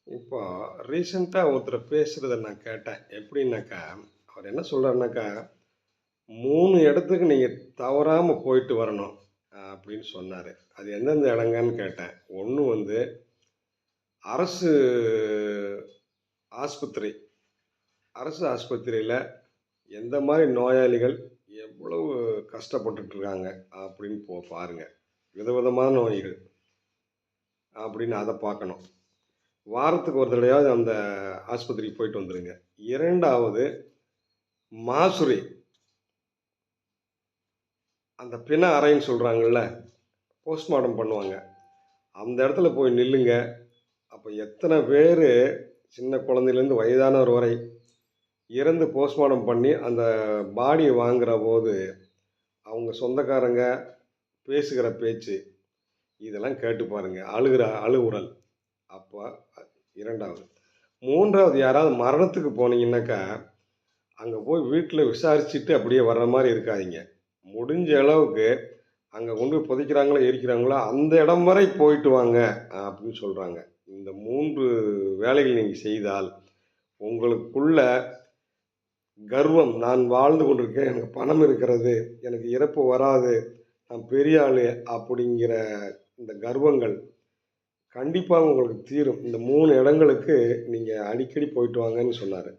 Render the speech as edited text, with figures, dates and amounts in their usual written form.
இப்போ ரீசெண்டாக ஒருத்தர் பேசுகிறத நான் கேட்டேன். எப்படின்னாக்கா, அவர் என்ன சொல்றாருனாக்கா, 3 இடத்துக்கு நீங்க தவறாம போயிட்டு வரணும். அப்படின்னு சொன்னாரு. அது எந்தெந்த இடங்கன்னு கேட்டேன். 1 வந்து அரசு ஆஸ்பத்திரி. அரசு ஆஸ்பத்திரியில எந்த மாரி நோயாளிகள் எவ்வளவு கஷ்டப்பட்டுட்டு இருக்காங்க அப்படின்னு பாருங்க. விதவிதமான நோய்கள் அப்படின்னு அத பார்க்கணும். வாரத்துக்கு ஒரு தடவையாவது அந்த ஆஸ்பத்திரிக்கு போயிட்டு வந்துருங்க. 2வது மாசுரை. அந்த பிண அறைன்னு சொல்றாங்கல்ல, போஸ்ட்மார்டம் பண்ணுவாங்க. அந்த இடத்துல போய் நில்லுங்க. அப்ப எத்தன பேரு சின்ன குழந்தையிலேருந்து வயதானவர் வரை இறந்து போஸ்ட்மார்டம் பண்ணி அந்த பாடிய வாங்குறபோது, அவங்க சொந்தக்காரங்க பேசுகிற பேச்சு, இதெல்லாம் கேட்டு பாருங்க. அழுகுரல். அப்ப 2வது. 3வது யாராவது மரணத்துக்கு போனீங்கன்னாக்கா, அங்க போய் வீட்ல விசாரிச்சுட்டு அப்படியே வர்ற மாரி இருக்காதீங்க. முடிஞ்ச அளவுக்கு அங்க கொண்டு போய் புதைக்கிறாங்களோ, எரிக்கிறாங்களோ, அந்த இடம் வரை போயிட்டு வாங்க அப்படின்னு சொல்றாங்க. இந்த 3 வேலைகள் நீங்க செய்தால், உங்களுக்குள்ள கர்வம், நான் வாழ்ந்து கொண்டிருக்கேன், எனக்கு பணம் இருக்கிறது, எனக்கு இறப்பு வராது, நான் பெரிய ஆளு அப்படிங்கிற இந்த கர்வங்கள் கண்டிப்பா உங்களுக்கு தீரும். இந்த 3 இடங்களுக்கு நீங்க அடிக்கடி போயிட்டு வாங்கன்னு சொன்னாரு.